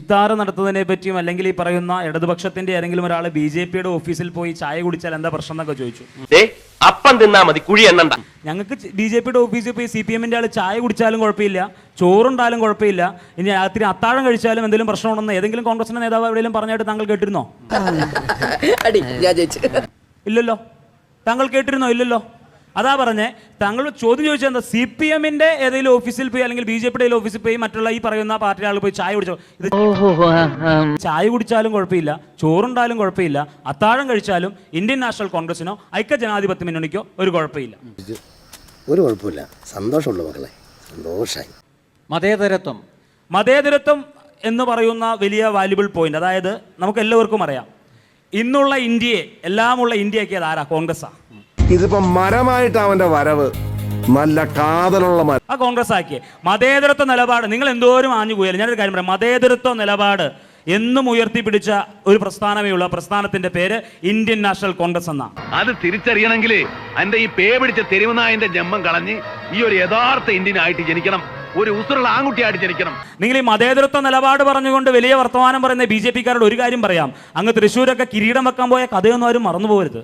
ഇഫ്താർ നടത്തുന്നതിനെ പറ്റിയും അല്ലെങ്കിൽ ഈ പറയുന്ന ഇടതുപക്ഷത്തിന്റെ ഏതെങ്കിലും ഒരാൾ BJP-യുടെ ഓഫീസിൽ പോയി ചായ കുടിച്ചാൽ എന്താ പ്രശ്നം എന്നൊക്കെ ചോദിച്ചു. അപ്പം തിന്നാ മതി, കുഴി എണ്ണണ്ട. ഞങ്ങൾക്ക് BJP-യുടെ ഓഫീസിൽ പോയി CPM-ന്റെ ആൾ ചായ കുടിച്ചാലും കുഴപ്പമില്ല, ചോറുണ്ടാലും കുഴപ്പമില്ല, ഇനി രാത്രി അത്താഴം കഴിച്ചാലും എന്തെങ്കിലും പ്രശ്നമുണ്ടെന്ന് ഏതെങ്കിലും കോൺഗ്രസിന്റെ നേതാവ് എവിടെയെങ്കിലും പറഞ്ഞായിട്ട് താങ്കൾ കേട്ടിരുന്നോ? ഇല്ലല്ലോ. താങ്കൾ കേട്ടിരുന്നോ? ഇല്ലല്ലോ. അതാ പറഞ്ഞേ, താങ്കൾ ചോദ്യം ചോദിച്ചാൽ എന്താ, CPM-ന്റെ ഏതെങ്കിലും ഓഫീസിൽ പോയി അല്ലെങ്കിൽ BJP-യുടെ ഓഫീസിൽ പോയി മറ്റുള്ള ഈ പറയുന്ന പാർട്ടി ആൾ പോയി ചായ കുടിച്ചോ? ഇത് ചായ കുടിച്ചാലും കുഴപ്പമില്ല, ചോറുണ്ടാലും കുഴപ്പമില്ല, അത്താഴം കഴിച്ചാലും ഇന്ത്യൻ നാഷണൽ കോൺഗ്രസിനോ ഐക്യജനാധിപത്യ മുന്നണിക്കോ ഒരു കുഴപ്പമില്ല. ഒരു കുഴപ്പമില്ല, സന്തോഷമുള്ള മക്കളെ, സന്തോഷമായി. മതേതരത്വം എന്ന് പറയുന്ന വലിയ വാല്യുബിൾ പോയിന്റ്, അതായത് നമുക്ക് എല്ലാവർക്കും അറിയാം, ഇന്നുള്ള ഇന്ത്യയെ എല്ലാമുള്ള ഇന്ത്യയൊക്കെ അത് ആരാ? കോൺഗ്രസ്സാണ്. ഇതിപ്പോ മരമായിട്ട് അവന്റെ വരവ് നല്ല കാതലുള്ള മരം. ആ കോൺഗ്രസ് ആക്കിയ മതേതരത്വ നിലപാട് നിങ്ങൾ എന്തോരം ആഞ്ഞു പോയാലും ഞാനൊരു കാര്യം പറയാം, മതേതരത്വ നിലപാട് എന്നും ഉയർത്തിപ്പിടിച്ച ഒരു പ്രസ്ഥാനമേ ഉള്ള പ്രസ്ഥാനത്തിന്റെ പേര് ഇന്ത്യൻ നാഷണൽ കോൺഗ്രസ് എന്നാ. അത് തിരിച്ചറിയണമെങ്കിൽ എന്റെ ഈ പേ പിടിച്ച തെരുവുനായന്റെ ജന്മം കളഞ്ഞ് ഈ ഒരു യഥാർത്ഥ ഇന്ത്യൻ ആയിട്ട് ജനിക്കണം, ഒരു ഉസുറുള്ള ആൺകുട്ടിയായിട്ട് ജനിക്കണം. നിങ്ങൾ ഈ മതേതരത്വ നിലപാട് പറഞ്ഞുകൊണ്ട് വലിയ വർത്തമാനം പറയുന്ന BJP-കാരോട് ഒരു കാര്യം പറയാം, അങ്ങ് തൃശ്ശൂരൊക്കെ കിരീടം വെക്കാൻ പോയ കഥയൊന്നും ആരും മറന്നു പോകരുത്.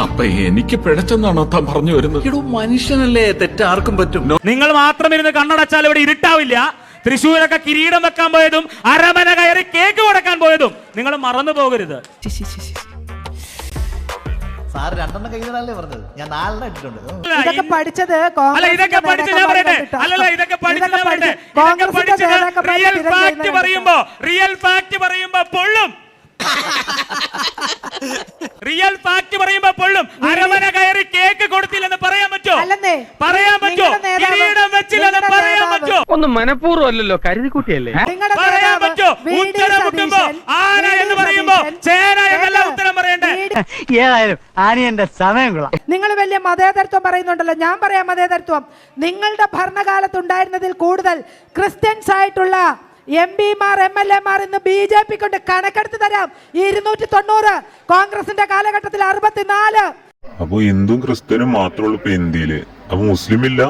അപ്പൊ എനിക്ക് പിഴച്ചെന്നാണോ താൻ പറഞ്ഞു വരുന്നത്? മനുഷ്യനല്ലേ, തെറ്റാർക്കും പറ്റും. നിങ്ങൾ മാത്രം ഇരുന്ന് കണ്ണടച്ചാൽ ഇവിടെ ഇരുട്ടാവില്ല. തൃശ്ശൂരൊക്കെ കിരീടം വെക്കാൻ പോയതും അരമന കയറി കേക്ക് കൊടുക്കാൻ പോയതും നിങ്ങൾ മറന്നു പോകരുത്. സാർ 2 കൈകളല്ലേ പറഞ്ഞത്, ഞാൻ 4 ഇട്ടിട്ടുണ്ട്. ഇതൊക്കെ പഠിച്ചത് റിയൽ ഫാക്ട് പറയുമ്പോ പൊള്ളും. അരമന കയറി കേക്ക് കൊടുത്തില്ലെന്ന് പറയാൻ പറ്റോ? പറയാൻ പറ്റോ? കിരീടം വെച്ചില്ലെന്ന് പറയാൻ പറ്റോ? ഒന്നും മനഃപൂർവ്വം അല്ലല്ലോ, കരുതിക്കുട്ടിയല്ലേ. പറയാൻ പറ്റോ? ഉത്തരം മുട്ടുമ്പോ ആന എന്ന് പറയുമ്പോ ചേന എന്നല്ല ഉത്തരം പറയണ്ടേ? ഏതായാലും ആനയുടെ സമയം കൊള്ളാം. നിങ്ങൾ വലിയ മതേതരത്വം പറയുന്നുണ്ടല്ലോ, ഞാൻ പറയാം മതേതരത്വം. നിങ്ങളുടെ ഭരണകാലത്ത് ഉണ്ടായിരുന്നതിൽ കൂടുതൽ ക്രിസ്ത്യൻസ് ആയിട്ടുള്ള MP-മാർ MLA-മാർ ഇന്ന് BJP കൊണ്ട് കണക്കെടുത്ത് തരാം. 290, കോൺഗ്രസിന്റെ കാലഘട്ടത്തിൽ 64. അപ്പൊ ഹിന്ദുവും ക്രിസ്ത്യനും മാത്രമുള്ളൂ ഇപ്പൊ ഇന്ത്യയില്. അപ്പൊ മുസ്ലിം ഇല്ല?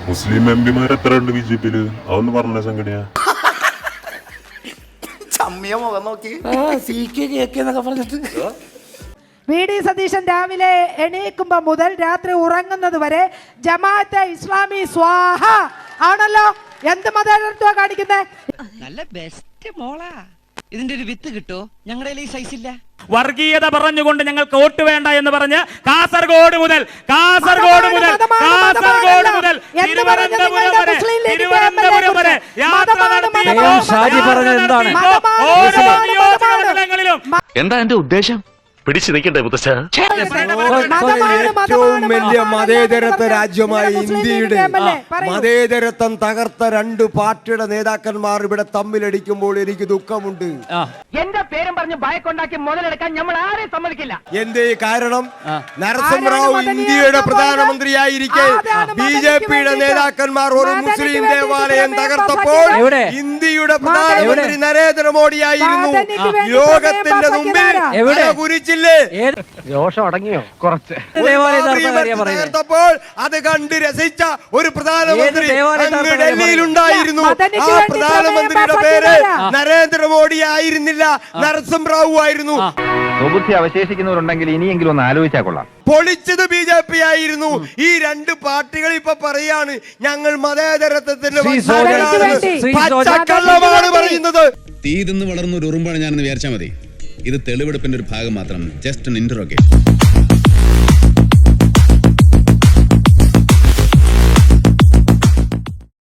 മുസ്ലിം MP-മാർ എത്ര ഉണ്ട് BJP-ല്? അതൊന്ന് പറഞ്ഞ സംഘടനയാ. VD സതീശൻ രാവിലെ എണീക്കുമ്പോ മുതൽ രാത്രി ഉറങ്ങുന്നത് വരെ ജമാഅത്തെ ഇസ്ലാമി സ്വാഹ ആണല്ലോ. എന്ത് മതേതരത്വം കാണിക്കുന്നത്? നല്ല ബെസ്റ്റ് മോളാ. ഇതിന്റെ ഒരു വിത്ത് കിട്ടോ? ഞങ്ങളുടെ ഈ സൈസ് ഇല്ല. വർഗീയത പറഞ്ഞുകൊണ്ട് ഞങ്ങൾക്ക് വോട്ട് വേണ്ട എന്ന് പറഞ്ഞ് കാസർഗോഡ് മുതൽ തിരുവനന്തപുരം വരെ യാത്ര നടത്തിയപ്പോൾ ഓരോ നിയോജകമണ്ഡലങ്ങളിലും എന്താ എന്റെ ഉദ്ദേശം? പിടിച്ചു നിൽക്കണ്ടേ മുത്തശ്ശ? ഏറ്റവും വലിയ മതേതരത്വ രാജ്യമായ ഇന്ത്യയുടെ മതേതരത്വം തകർത്ത 2 പാർട്ടിയുടെ നേതാക്കന്മാർ ഇവിടെ തമ്മിലടിക്കുമ്പോൾ എനിക്ക് ദുഃഖമുണ്ട്. എന്റെ പേരും പറഞ്ഞ് ഭയക്കൊണ്ടാക്കി മുതലെടുക്കാൻ നമ്മൾ ആരെയും സമ്മതിക്കില്ല. എന്തേ കാരണം? നരസിംഹറാവു ഇന്ത്യയുടെ പ്രധാനമന്ത്രിയായിരിക്കെ BJP-യുടെ നേതാക്കന്മാർ ഒരു മുസ്ലിം ദേവാലയം തകർത്തപ്പോൾ ഇന്ത്യയുടെ പ്രധാനമന്ത്രി നരേന്ദ്രമോദിയായിരുന്നു ലോകത്തിന്റെ മുമ്പിൽ കുരിച്ചില്ലേ? രോഷം അടങ്ങിയോ? കുറച്ച് തകർത്തപ്പോൾ അത് കണ്ട് രസിച്ച ഒരു പ്രധാനമന്ത്രി ഡൽഹിയിലുണ്ടായിരുന്നു. ആ പ്രധാനമന്ത്രിയുടെ പേര് നരേന്ദ്രമോദി ആയിരുന്നില്ല, നരസിംഹറാവു ആയിരുന്നു. സ്വബുദ്ധി അവശേഷിക്കുന്നവരുണ്ടെങ്കിൽ ഇനിയെങ്കിലും ഒന്ന് ആലോചിച്ചാൽ കൊള്ളാം. പൊളിച്ചത് BJP ആയിരുന്നു. ഈ 2 പാർട്ടികൾ ഇപ്പൊ പറയാണ് ഞങ്ങൾ മതേതരത്വത്തിന്റെ പച്ചക്കള്ളമാണ് പറയുന്നത്. തീ തിന്ന് വളർന്ന ഒരു ഉറുമ്പാണ് ഞാനെന്ന് വിചാരിച്ചാൽ മതി. ഇത് തെളിവെടുപ്പിന്റെ ഒരു ഭാഗം മാത്രം, ജസ്റ്റ് ഇൻട്രോഗേറ്റ്.